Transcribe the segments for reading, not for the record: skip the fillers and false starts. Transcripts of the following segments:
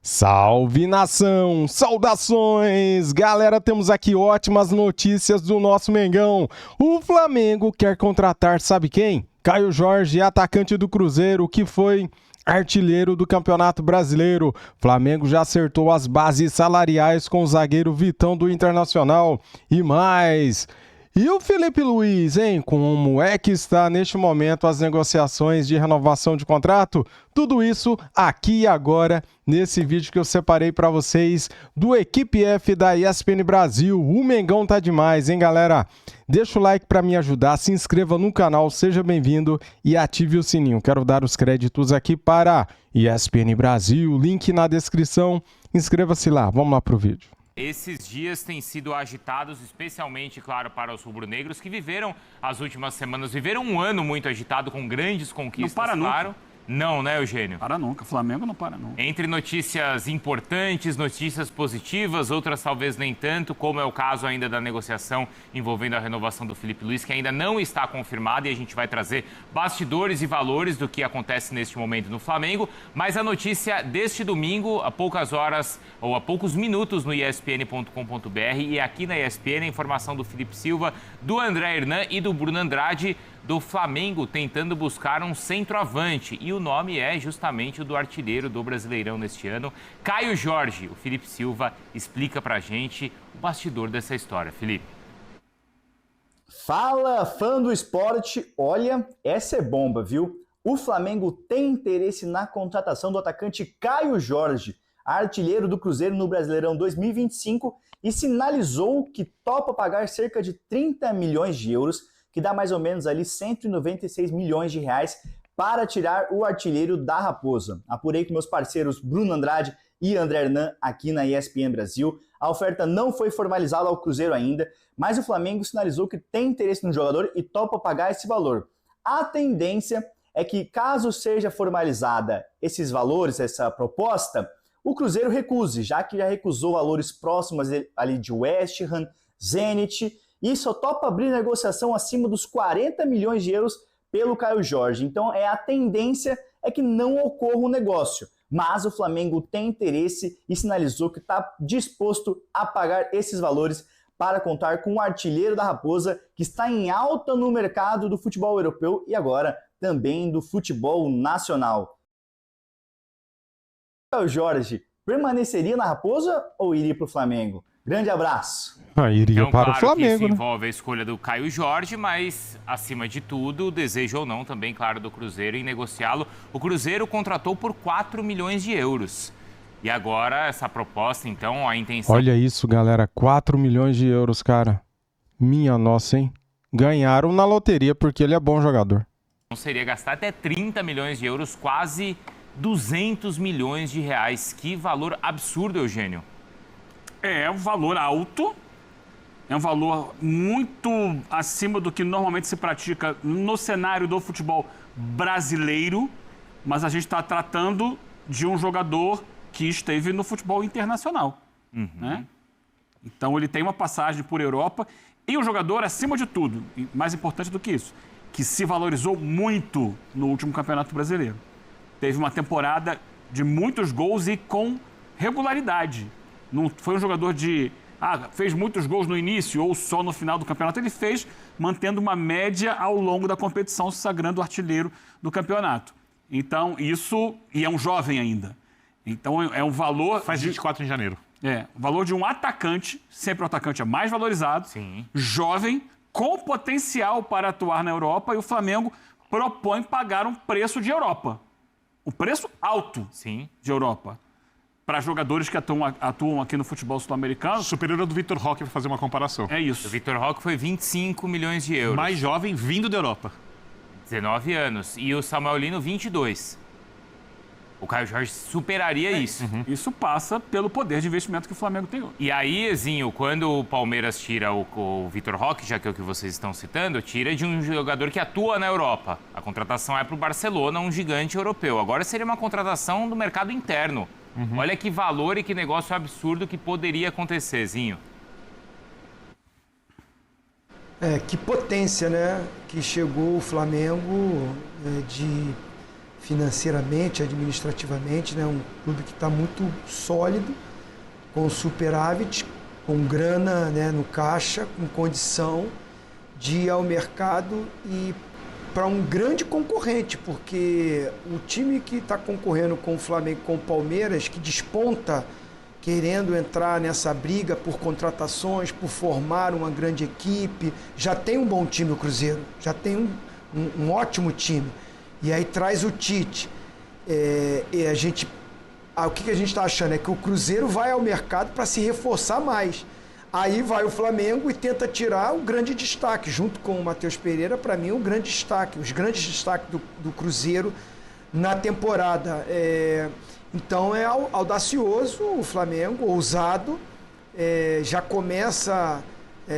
Salve nação, saudações! Galera, temos aqui ótimas notícias do nosso Mengão. O Flamengo quer contratar, sabe quem? Caio Jorge, atacante do Cruzeiro, que foi artilheiro do Campeonato Brasileiro. Flamengo já acertou as bases salariais com o zagueiro Vitão do Internacional. E mais... E o Felipe Luiz, hein? Como é que está neste momento as negociações de renovação de contrato? Tudo isso aqui e agora, nesse vídeo que eu separei para vocês do Equipe F da ESPN Brasil. O Mengão tá demais, hein, galera? Deixa o like para me ajudar, se inscreva no canal, seja bem-vindo e ative o sininho. Quero dar os créditos aqui para ESPN Brasil, link na descrição. Inscreva-se lá, vamos lá pro vídeo. Esses dias têm sido agitados, especialmente, claro, para os rubro-negros que viveram as últimas semanas, viveram um ano muito agitado, com grandes conquistas, não para claro. Nunca. Não, né, Eugênio? Para nunca. Flamengo não para nunca. Entre notícias importantes, notícias positivas, outras talvez nem tanto, como é o caso ainda da negociação envolvendo a renovação do Felipe Luiz, que ainda não está confirmada, e a gente vai trazer bastidores e valores do que acontece neste momento no Flamengo. Mas a notícia deste domingo, há poucas horas ou há poucos minutos no espn.com.br, e aqui na ESPN a informação do Felipe Silva, do André Hernan e do Bruno Andrade, do Flamengo tentando buscar um centroavante. E o nome é justamente o do artilheiro do Brasileirão neste ano, Caio Jorge. O Felipe Silva explica pra gente o bastidor dessa história. Felipe. Fala, fã do esporte. Olha, essa é bomba, viu? O Flamengo tem interesse na contratação do atacante Caio Jorge, artilheiro do Cruzeiro no Brasileirão 2025, e sinalizou que topa pagar cerca de 30 milhões de euros, que dá mais ou menos ali 196 milhões de reais, para tirar o artilheiro da Raposa. Apurei com meus parceiros Bruno Andrade e André Hernan aqui na ESPN Brasil. A oferta não foi formalizada ao Cruzeiro ainda, mas o Flamengo sinalizou que tem interesse no jogador e topa pagar esse valor. A tendência é que, caso seja formalizada esses valores, essa proposta, o Cruzeiro recuse, já que já recusou valores próximos ali de West Ham, Zenit, e só topa abrir negociação acima dos 40 milhões de euros pelo Caio Jorge. Então a tendência é que não ocorra o negócio, mas o Flamengo tem interesse e sinalizou que está disposto a pagar esses valores para contar com o artilheiro da Raposa, que está em alta no mercado do futebol europeu e agora também do futebol nacional. O Caio Jorge permaneceria na Raposa ou iria para o Flamengo? Grande abraço. Iria então, para claro o Flamengo, que isso né? envolve a escolha do Caio Jorge, mas, acima de tudo, o desejo ou não também, claro, do Cruzeiro em negociá-lo. O Cruzeiro contratou por 4 milhões de euros. E agora, essa proposta, então, a intenção... Olha isso, galera. 4 milhões de euros, cara. Minha nossa, hein? Ganharam na loteria porque ele é bom jogador. Seria gastar até 30 milhões de euros, quase 200 milhões de reais. Que valor absurdo, Eugênio. É um valor alto, é um valor muito acima do que normalmente se pratica no cenário do futebol brasileiro, mas a gente está tratando de um jogador que esteve no futebol internacional. Né? Então ele tem uma passagem por Europa e um jogador, acima de tudo, e mais importante do que isso, que se valorizou muito no último Campeonato Brasileiro. Teve uma temporada de muitos gols e com regularidade. Não foi um jogador fez muitos gols no início ou só no final do campeonato. Ele fez mantendo uma média ao longo da competição, se sagrando artilheiro do campeonato. Então, isso... E é um jovem ainda. Então, é um valor... Faz 24 em janeiro. O valor de um atacante, sempre o atacante é mais valorizado, Sim. Jovem, com potencial para atuar na Europa, e o Flamengo propõe pagar um preço de Europa. Um preço alto. Sim. De Europa. Para jogadores que atuam aqui no futebol sul-americano. Superior ao do Vitor Roque, para fazer uma comparação. É isso. O Vitor Roque foi 25 milhões de euros. Mais jovem, vindo da Europa. 19 anos. E o Samuel Lino, 22. O Caio Jorge superaria isso. Isso passa pelo poder de investimento que o Flamengo tem hoje. E aí, Ezinho, quando o Palmeiras tira o Vitor Roque, já que é o que vocês estão citando, tira de um jogador que atua na Europa. A contratação é para o Barcelona, um gigante europeu. Agora seria uma contratação do mercado interno. Olha que valor e que negócio absurdo que poderia acontecer, Zinho. Que potência, né? Que chegou o Flamengo de financeiramente, administrativamente, né? Um clube que está muito sólido, com superávit, com grana, né, no caixa, com condição de ir ao mercado e para um grande concorrente, porque o time que está concorrendo com o Flamengo, com o Palmeiras, que desponta querendo entrar nessa briga por contratações, por formar uma grande equipe, já tem um bom time o Cruzeiro, já tem um ótimo time. E aí traz o Tite. E a gente, o que a gente está achando é que o Cruzeiro vai ao mercado para se reforçar mais. Aí vai o Flamengo e tenta tirar o grande destaque, junto com o Matheus Pereira, para mim, o grande destaque, os grandes destaques do Cruzeiro na temporada. Então é audacioso o Flamengo, ousado, já começa,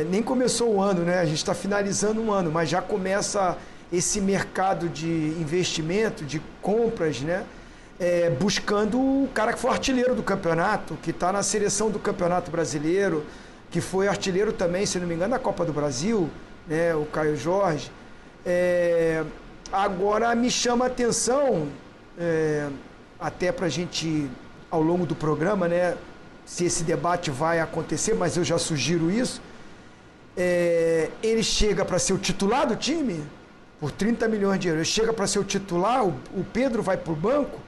nem começou o ano, né? A gente está finalizando um ano, mas já começa esse mercado de investimento, de compras, né? Buscando o cara que foi artilheiro do campeonato, que está na seleção do Campeonato Brasileiro, que foi artilheiro também, se não me engano, da Copa do Brasil, né? O Caio Jorge. Agora me chama a atenção, até para a gente, ao longo do programa, né? Se esse debate vai acontecer, mas eu já sugiro isso, ele chega para ser o titular do time, por 30 milhões de euros, ele chega para ser o titular, o Pedro vai para o banco,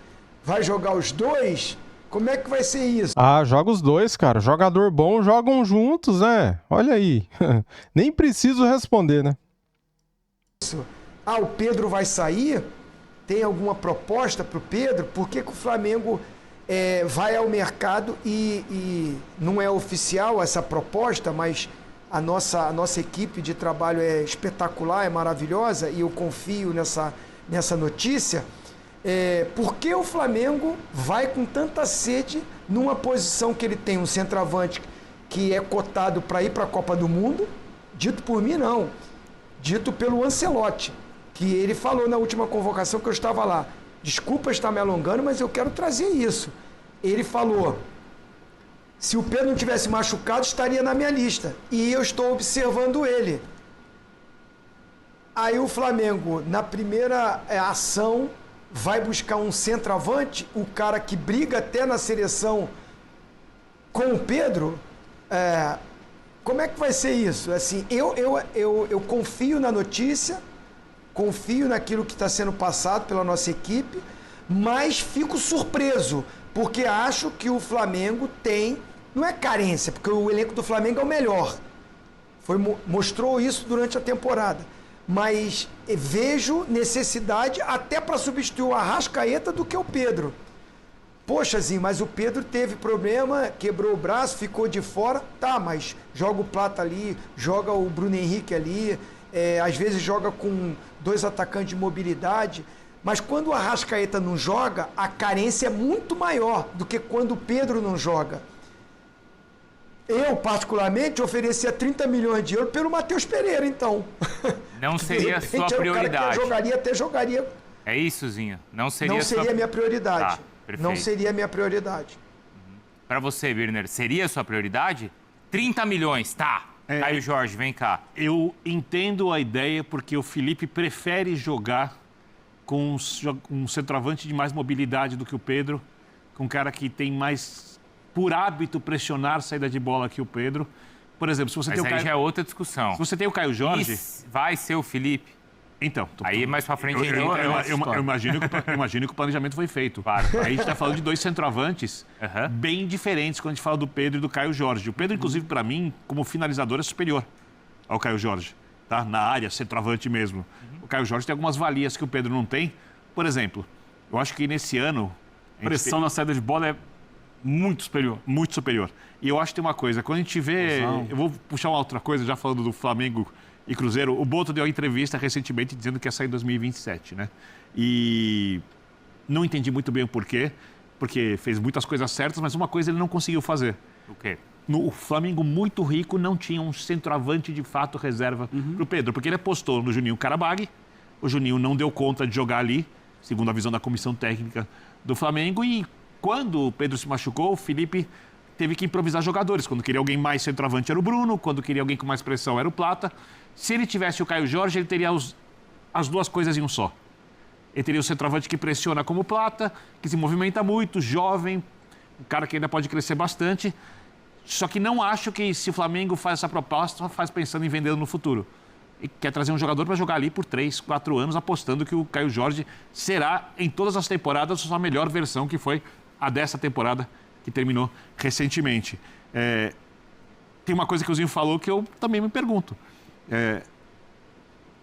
vai jogar os dois, como é que vai ser isso? Ah, joga os dois, cara. Jogador bom, jogam juntos, né? Olha aí. Nem preciso responder, né? O Pedro vai sair? Tem alguma proposta para o Pedro? Por que o Flamengo vai ao mercado e não é oficial essa proposta, mas a nossa equipe de trabalho é espetacular, é maravilhosa e eu confio nessa notícia. Por que o Flamengo vai com tanta sede numa posição que ele tem um centroavante que é cotado para ir para a Copa do Mundo? Dito por mim, não. Dito pelo Ancelotti, que ele falou na última convocação que eu estava lá. Desculpa estar me alongando, mas eu quero trazer isso. Ele falou, se o Pedro não tivesse machucado, estaria na minha lista. E eu estou observando ele. Aí o Flamengo, na primeira ação, vai buscar um centroavante, o cara que briga até na seleção com o Pedro. Como é que vai ser isso? Assim, eu confio na notícia, confio naquilo que está sendo passado pela nossa equipe, mas fico surpreso, porque acho que o Flamengo tem, não é carência, porque o elenco do Flamengo é o melhor. Mostrou isso durante a temporada. Mas vejo necessidade até para substituir o Arrascaeta do que o Pedro. Poxa, Zinho, mas o Pedro teve problema, quebrou o braço, ficou de fora. Tá, mas joga o Plata ali, joga o Bruno Henrique ali, às vezes joga com 2 atacantes de mobilidade. Mas quando o Arrascaeta não joga, a carência é muito maior do que quando o Pedro não joga. Eu, particularmente, oferecia 30 milhões de euros pelo Matheus Pereira, então. Não seria a sua prioridade. Jogaria. É isso, Zinho? Não seria a minha prioridade. Tá, perfeito. Não seria a minha prioridade. Para você, Birner, seria a sua prioridade? 30 milhões, tá. Caio Jorge, vem cá. Eu entendo a ideia porque o Felipe prefere jogar com um centroavante de mais mobilidade do que o Pedro, com um cara que tem mais, por hábito, pressionar saída de bola que o Pedro. Por exemplo, se você Mas tem o Caio... já é outra discussão. Se você tem o Caio Jorge... Vai ser o Felipe? Então... Aí mais pra frente a gente entra nessa história. Eu imagino que o planejamento foi feito. Claro. Aí a gente está falando de 2 centroavantes bem diferentes quando a gente fala do Pedro e do Caio Jorge. O Pedro, inclusive, para mim, como finalizador, é superior ao Caio Jorge. Tá? Na área, centroavante mesmo. O Caio Jorge tem algumas valias que o Pedro não tem. Por exemplo, eu acho que nesse ano... A pressão na saída de bola é muito superior. Muito superior. E eu acho que tem uma coisa, quando a gente vê... Eu vou puxar uma outra coisa, já falando do Flamengo e Cruzeiro. O Boto deu uma entrevista recentemente dizendo que ia sair em 2027, né? E não entendi muito bem o porquê, porque fez muitas coisas certas, mas uma coisa ele não conseguiu fazer. O quê? O Flamengo, muito rico, não tinha um centroavante de fato reserva para o Pedro, porque ele apostou no Juninho Carabaghi, o Juninho não deu conta de jogar ali, segundo a visão da comissão técnica do Flamengo, e quando o Pedro se machucou, o Felipe teve que improvisar jogadores. Quando queria alguém mais centroavante era o Bruno, quando queria alguém com mais pressão era o Plata. Se ele tivesse o Caio Jorge, ele teria as duas coisas em um só. Ele teria o centroavante que pressiona como Plata, que se movimenta muito, jovem, um cara que ainda pode crescer bastante. Só que não acho que se o Flamengo faz essa proposta, faz pensando em vendê-lo no futuro. E quer trazer um jogador para jogar ali por 3, 4 anos, apostando que o Caio Jorge será, em todas as temporadas, a sua melhor versão, que foi a dessa temporada que terminou recentemente. Tem uma coisa que o Zinho falou que eu também me pergunto.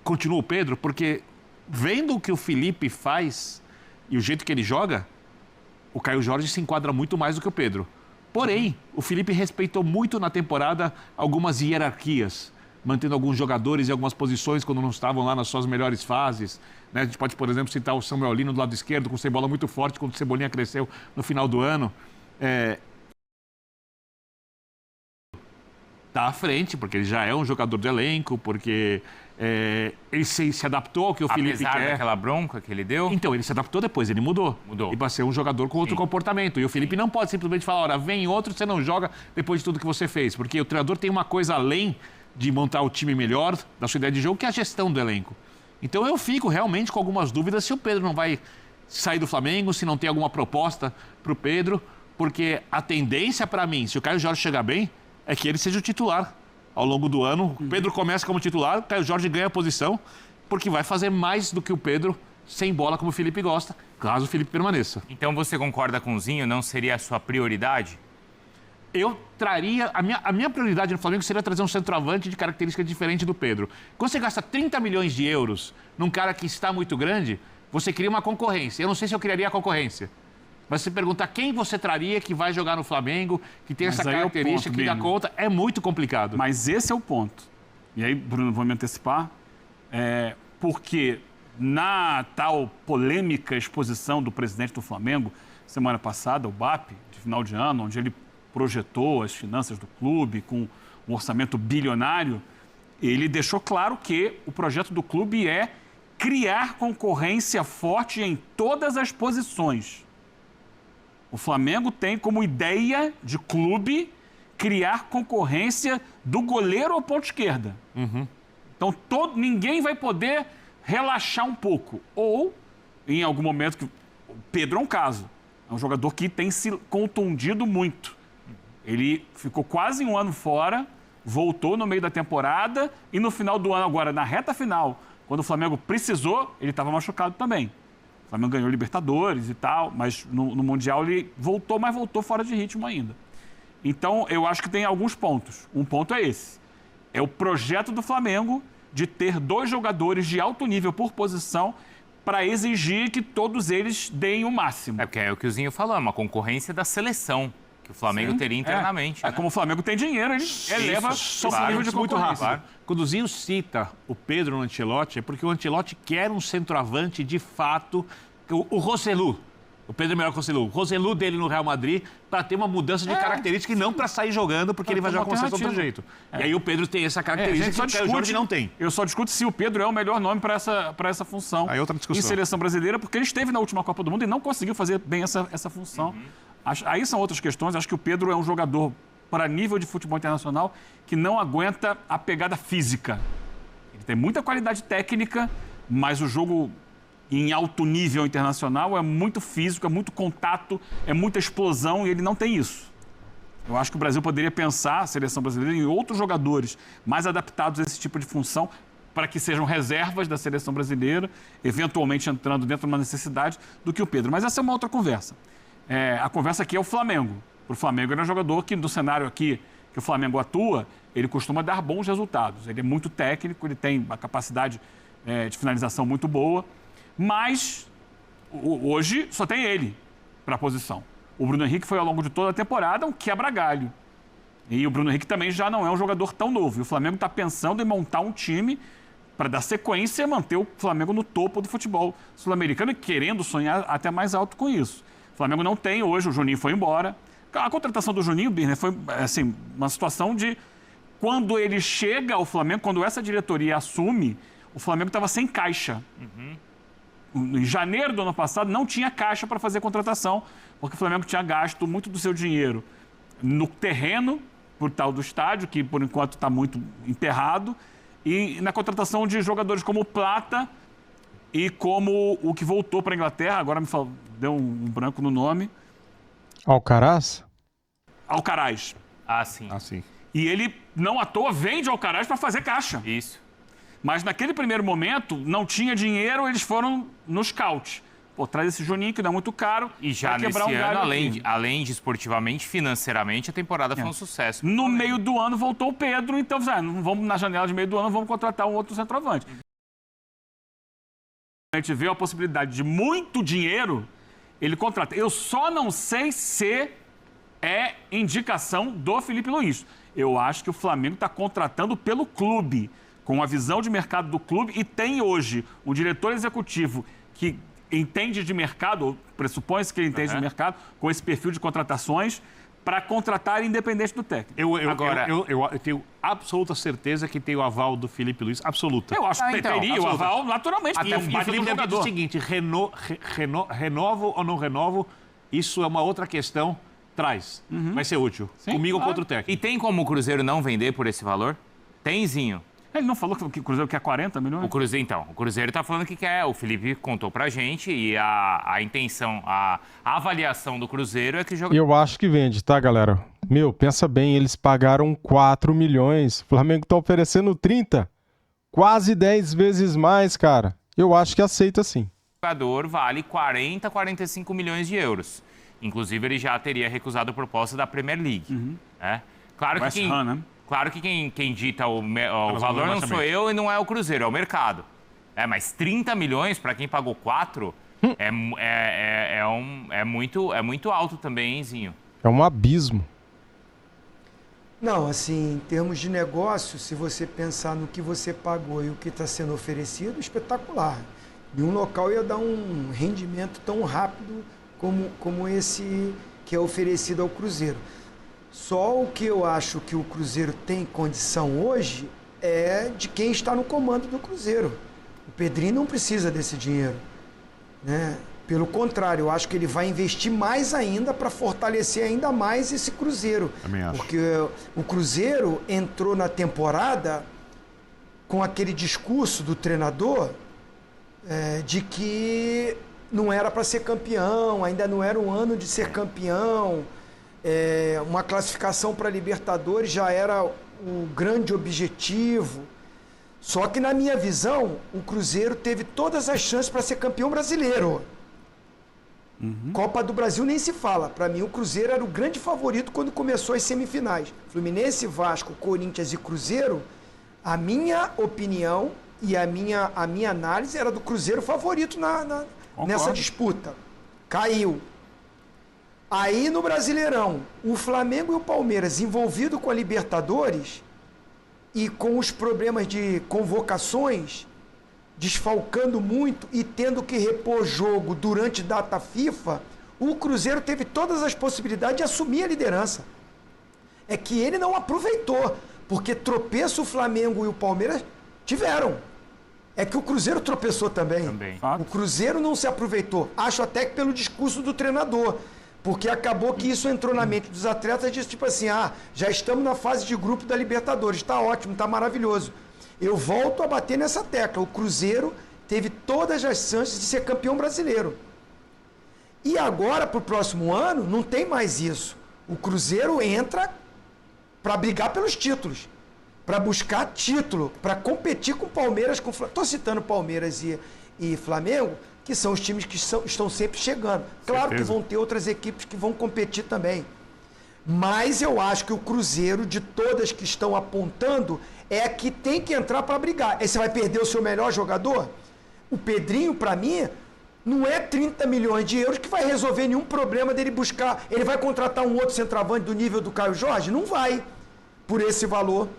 Continua o Pedro? Porque vendo o que o Felipe faz e o jeito que ele joga, o Caio Jorge se enquadra muito mais do que o Pedro. Porém, o Felipe respeitou muito na temporada algumas hierarquias, mantendo alguns jogadores em algumas posições quando não estavam lá nas suas melhores fases. Né? A gente pode, por exemplo, citar o Samuel Lino do lado esquerdo, com o Cebola muito forte, quando o Cebolinha cresceu no final do ano. Está à frente, porque ele já é um jogador de elenco, porque ele se adaptou ao que o Felipe quer. Apesar daquela bronca que ele deu? Então, ele se adaptou depois, ele mudou. E para ser um jogador com outro comportamento. E o Felipe não pode simplesmente falar, olha, vem outro, você não joga depois de tudo que você fez. Porque o treinador tem uma coisa além de montar o time melhor, da sua ideia de jogo, que é a gestão do elenco. Então eu fico realmente com algumas dúvidas se o Pedro não vai sair do Flamengo, se não tem alguma proposta para o Pedro, porque a tendência para mim, se o Caio Jorge chegar bem, é que ele seja o titular ao longo do ano. O Pedro começa como titular, o Caio Jorge ganha a posição, porque vai fazer mais do que o Pedro sem bola, como o Felipe gosta, caso o Felipe permaneça. Então você concorda com o Zinho, não seria a sua prioridade? Eu traria... A minha prioridade no Flamengo seria trazer um centroavante de característica diferente do Pedro. Quando você gasta 30 milhões de euros num cara que está muito grande, você cria uma concorrência. Eu não sei se eu criaria a concorrência. Mas se perguntar quem você traria que vai jogar no Flamengo, que tem essa característica, que dá conta, é muito complicado. Mas esse é o ponto. E aí, Bruno, vou me antecipar. Porque na tal polêmica exposição do presidente do Flamengo, semana passada, o BAP, de final de ano, onde ele projetou as finanças do clube com um orçamento bilionário, ele deixou claro que o projeto do clube é criar concorrência forte em todas as posições. O Flamengo tem como ideia de clube criar concorrência do goleiro ao ponto esquerda. Então ninguém vai poder relaxar um pouco. Ou, em algum momento, que o Pedro é um caso. É um jogador que tem se contundido muito. Ele ficou quase um ano fora, voltou no meio da temporada e no final do ano, agora na reta final, quando o Flamengo precisou, ele estava machucado também. O Flamengo ganhou Libertadores e tal, mas no Mundial ele voltou, mas voltou fora de ritmo ainda. Então, eu acho que tem alguns pontos. Um ponto é esse. É o projeto do Flamengo de ter 2 jogadores de alto nível por posição para exigir que todos eles deem o máximo. Porque é o que o Zinho falou, é uma concorrência da seleção que o Flamengo teria internamente. Como o Flamengo tem dinheiro, ele eleva o nível de muito concorrência. rápido. Quando o Zinho cita o Pedro no Ancelotti, é porque o Ancelotti quer um centroavante de fato, o Rossellu. O Pedro é melhor que o Rossellu. O Rossellu dele no Real Madrid para ter uma mudança de característica e não para sair jogando, porque ele vai jogar com você de outro jeito. E aí o Pedro tem essa característica que o Jorge não tem. Eu só discuto se o Pedro é o melhor nome para essa função aí outra discussão. Em seleção brasileira, porque ele esteve na última Copa do Mundo e não conseguiu fazer bem essa função. Aí são outras questões. Acho que o Pedro é um jogador para nível de futebol internacional que não aguenta a pegada física. Ele tem muita qualidade técnica, mas o jogo em alto nível internacional é muito físico, é muito contato, é muita explosão e ele não tem isso. Eu acho que o Brasil poderia pensar, a seleção brasileira, em outros jogadores mais adaptados a esse tipo de função para que sejam reservas da seleção brasileira, eventualmente entrando dentro de uma necessidade, do que o Pedro. Mas essa é uma outra conversa. A conversa aqui é o Flamengo. Para o Flamengo, ele é um jogador que, no cenário aqui que o Flamengo atua, ele costuma dar bons resultados. Ele é muito técnico, ele tem uma capacidade de finalização muito boa, mas hoje só tem ele para a posição. O Bruno Henrique foi, ao longo de toda a temporada, um quebra-galho. E o Bruno Henrique também já não é um jogador tão novo. E o Flamengo está pensando em montar um time para dar sequência e manter o Flamengo no topo do futebol sul-americano e querendo sonhar até mais alto com isso. O Flamengo não tem hoje, o Juninho foi embora. A contratação do Juninho, Birner, foi assim, uma situação de... Quando ele chega ao Flamengo, quando essa diretoria assume, o Flamengo estava sem caixa. Em janeiro do ano passado, não tinha caixa para fazer contratação, porque o Flamengo tinha gasto muito do seu dinheiro no terreno, por tal do estádio, que por enquanto está muito enterrado, e na contratação de jogadores como o Plata, e como o que voltou para a Inglaterra, agora deu um branco no nome, Alcaraz? Alcaraz. Ah, sim. Assim. E ele, não à toa, vende Alcaraz para fazer caixa. Isso. Mas naquele primeiro momento, não tinha dinheiro, eles foram no scout. Pô, traz esse Juninho que dá muito caro. E já vai nesse quebrar um galho ano, aqui. além de esportivamente, financeiramente, a temporada foi um sucesso. No meio do ano voltou o Pedro, então não vamos na janela de meio do ano, vamos contratar um outro centroavante. A gente vê a possibilidade de muito dinheiro, ele contrata. Eu só não sei se é indicação do Felipe Luiz. Eu acho que o Flamengo está contratando pelo clube, com a visão de mercado do clube, e tem hoje um diretor executivo que entende de mercado, ou pressupõe-se que ele entende de mercado, com esse perfil de contratações, para contratar independente do técnico. Eu tenho absoluta certeza que tem o aval do Felipe Luiz, absoluta. Eu acho que teria o aval naturalmente. E o Felipe deve dizer o seguinte, renovo ou não renovo, isso é uma outra questão, traz. Vai ser útil. Sim, comigo ou claro. contra o técnico. E tem como o Cruzeiro não vender por esse valor? Tenzinho. Ele não falou que o Cruzeiro quer 40 milhões? O Cruzeiro tá falando que quer, o Felipe contou pra gente, e a intenção, a avaliação do Cruzeiro é que o jogador... Eu acho que vende, tá, galera? Meu, pensa bem, eles pagaram 4 milhões. O Flamengo tá oferecendo 30. Quase 10 vezes mais, cara. Eu acho que aceita sim. O jogador vale 40, 45 milhões de euros. Inclusive, ele já teria recusado a proposta da Premier League. Né? Claro que Claro que quem dita o valor não sou eu e não é o Cruzeiro, é o mercado. Mas 30 milhões para quem pagou 4 é muito alto também, hein, Zinho? É um abismo. Não, assim, em termos de negócio, se você pensar no que você pagou e o que está sendo oferecido, espetacular. Nenhum local ia dar um rendimento tão rápido como esse que é oferecido ao Cruzeiro. Só o que eu acho que o Cruzeiro tem condição hoje é de quem está no comando do Cruzeiro. O Pedrinho não precisa desse dinheiro, né? Pelo contrário, eu acho que ele vai investir mais ainda para fortalecer ainda mais esse Cruzeiro. Também acho. Porque o Cruzeiro entrou na temporada com aquele discurso do treinador de que não era para ser campeão, ainda não era um ano de ser campeão. Uma classificação para Libertadores já era o grande objetivo. Só que, na minha visão, o Cruzeiro teve todas as chances para ser campeão brasileiro. Copa do Brasil nem se fala. Para mim, o Cruzeiro era o grande favorito quando começou as semifinais. Fluminense, Vasco, Corinthians e Cruzeiro, a minha opinião e a minha análise era do Cruzeiro favorito nessa disputa. Caiu. Aí no Brasileirão, o Flamengo e o Palmeiras envolvidos com a Libertadores e com os problemas de convocações, desfalcando muito e tendo que repor jogo durante data FIFA, o Cruzeiro teve todas as possibilidades de assumir a liderança. É que ele não aproveitou, porque tropeço o Flamengo e o Palmeiras tiveram. É que o Cruzeiro tropeçou também. O Cruzeiro não se aproveitou. Acho até que pelo discurso do treinador. Porque acabou que isso entrou na mente dos atletas de tipo assim, já estamos na fase de grupo da Libertadores, está ótimo, está maravilhoso. Eu volto a bater nessa tecla, o Cruzeiro teve todas as chances de ser campeão brasileiro. E agora, para o próximo ano, não tem mais isso. O Cruzeiro entra para brigar pelos títulos, para buscar título, para competir com o Palmeiras, estou citando Palmeiras e Flamengo, que são os times que estão sempre chegando. Claro que vão ter outras equipes que vão competir também. Mas eu acho que o Cruzeiro, de todas que estão apontando, é a que tem que entrar para brigar. Aí você vai perder o seu melhor jogador? O Pedrinho, para mim, não é 30 milhões de euros que vai resolver nenhum problema dele buscar. Ele vai contratar um outro centroavante do nível do Caio Jorge? Não vai, por esse valor.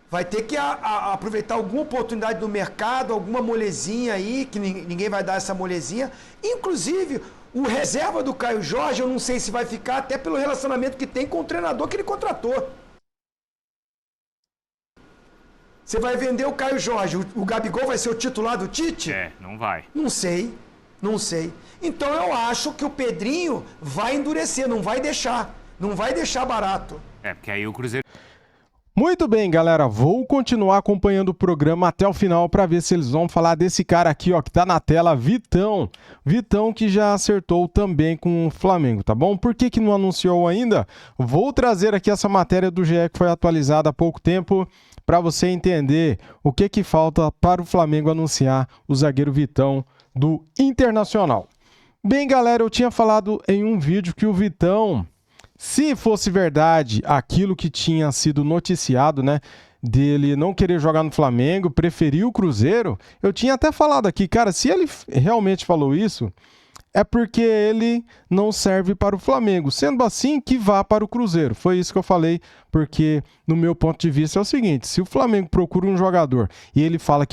Vai ter que aproveitar alguma oportunidade do mercado, alguma molezinha aí, que ninguém vai dar essa molezinha. Inclusive, o reserva do Caio Jorge, eu não sei se vai ficar, até pelo relacionamento que tem com o treinador que ele contratou. Você vai vender o Caio Jorge, o Gabigol vai ser o titular do Tite? Não vai. Não sei. Então eu acho que o Pedrinho vai endurecer, não vai deixar barato. Porque aí o Cruzeiro... Muito bem, galera, vou continuar acompanhando o programa até o final para ver se eles vão falar desse cara aqui, ó, que tá na tela, Vitão. Vitão que já acertou também com o Flamengo, tá bom? Por que não anunciou ainda? Vou trazer aqui essa matéria do GE que foi atualizada há pouco tempo para você entender o que falta para o Flamengo anunciar o zagueiro Vitão do Internacional. Bem, galera, eu tinha falado em um vídeo que o Vitão, se fosse verdade aquilo que tinha sido noticiado, né, dele não querer jogar no Flamengo, preferir o Cruzeiro, eu tinha até falado aqui, cara, se ele realmente falou isso, é porque ele não serve para o Flamengo. Sendo assim, que vá para o Cruzeiro. Foi isso que eu falei, porque no meu ponto de vista é o seguinte, se o Flamengo procura um jogador e ele fala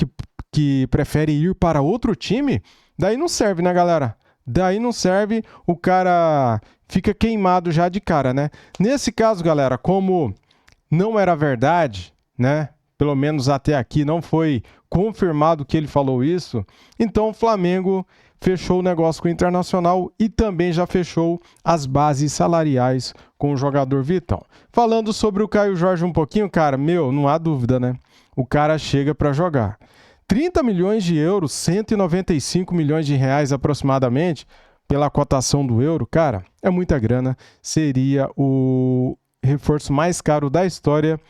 que prefere ir para outro time, daí não serve, né, galera? Daí não serve, o cara fica queimado já de cara, né? Nesse caso, galera, como não era verdade, né? Pelo menos até aqui não foi confirmado que ele falou isso, então o Flamengo fechou o negócio com o Internacional e também já fechou as bases salariais com o jogador Vitão. Falando sobre o Caio Jorge um pouquinho, cara, não há dúvida, né? O cara chega para jogar. 30 milhões de euros, 195 milhões de reais aproximadamente, pela cotação do euro, cara, é muita grana. Seria o reforço mais caro da história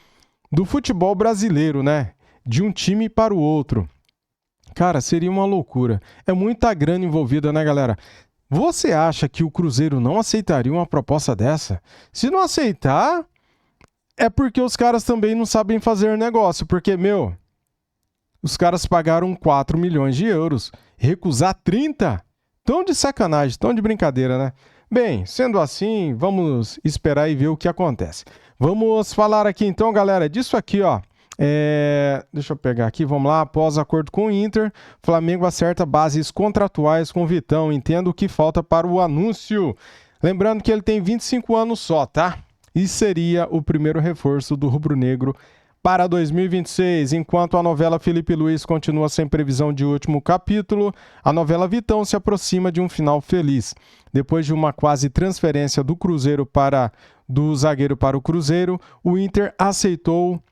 do futebol brasileiro, né? De um time para o outro. Cara, seria uma loucura. É muita grana envolvida, né, galera? Você acha que o Cruzeiro não aceitaria uma proposta dessa? Se não aceitar, é porque os caras também não sabem fazer negócio. Porque, os caras pagaram 4 milhões de euros. Recusar 30? Tão de sacanagem, tão de brincadeira, né? Bem, sendo assim, vamos esperar e ver o que acontece. Vamos falar aqui então, galera, disso aqui, ó. Deixa eu pegar aqui, vamos lá. Após acordo com o Inter, Flamengo acerta bases contratuais com o Vitão. Entendo o que falta para o anúncio. Lembrando que ele tem 25 anos só, tá? E seria o primeiro reforço do rubro-negro para 2026. Enquanto a novela Felipe Luiz continua sem previsão de último capítulo, a novela Vitão se aproxima de um final feliz. Depois de uma quase transferência do zagueiro para o Cruzeiro, o Inter aceitou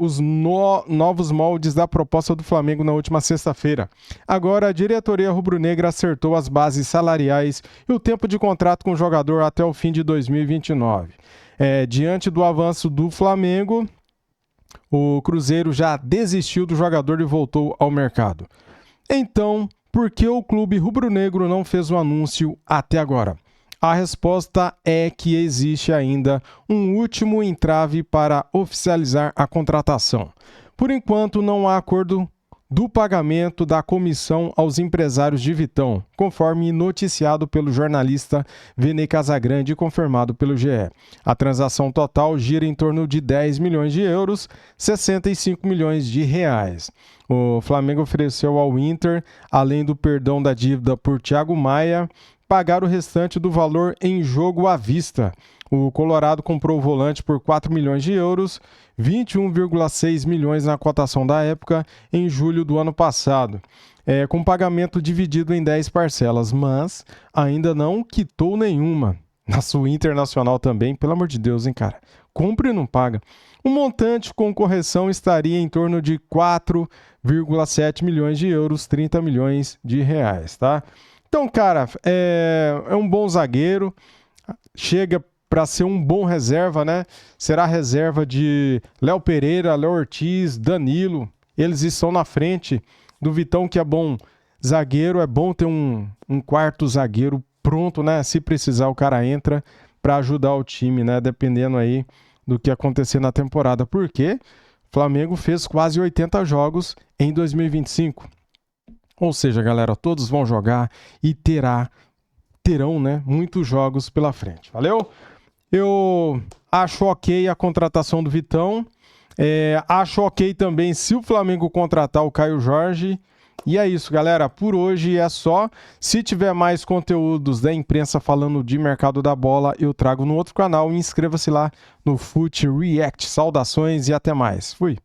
os novos moldes da proposta do Flamengo na última sexta-feira. Agora, a diretoria rubro-negra acertou as bases salariais e o tempo de contrato com o jogador até o fim de 2029. Diante do avanço do Flamengo, o Cruzeiro já desistiu do jogador e voltou ao mercado. Então, por que o clube rubro-negro não fez o anúncio até agora? A resposta é que existe ainda um último entrave para oficializar a contratação. Por enquanto, não há acordo do pagamento da comissão aos empresários de Vitão, conforme noticiado pelo jornalista Vene Casagrande e confirmado pelo GE. A transação total gira em torno de 10 milhões de euros, 65 milhões de reais. O Flamengo ofereceu ao Inter, além do perdão da dívida por Thiago Maia, pagar o restante do valor em jogo à vista. O Colorado comprou o volante por 4 milhões de euros, 21,6 milhões na cotação da época, em julho do ano passado, com pagamento dividido em 10 parcelas, mas ainda não quitou nenhuma. Na sua Internacional também, pelo amor de Deus, hein, cara? Compra e não paga. O montante com correção estaria em torno de 4,7 milhões de euros, 30 milhões de reais, tá? Então, cara, é um bom zagueiro, chega para ser um bom reserva, né? Será reserva de Léo Pereira, Léo Ortiz, Danilo. Eles estão na frente do Vitão, que é bom zagueiro. É bom ter um quarto zagueiro pronto, né? Se precisar, o cara entra para ajudar o time, né? Dependendo aí do que acontecer na temporada. Porque o Flamengo fez quase 80 jogos em 2025. Ou seja, galera, todos vão jogar e terão, né, muitos jogos pela frente. Valeu? Eu acho ok a contratação do Vitão. Acho ok também se o Flamengo contratar o Caio Jorge. E é isso, galera. Por hoje é só. Se tiver mais conteúdos da imprensa falando de mercado da bola, eu trago no outro canal. Inscreva-se lá no Fute React. Saudações e até mais. Fui!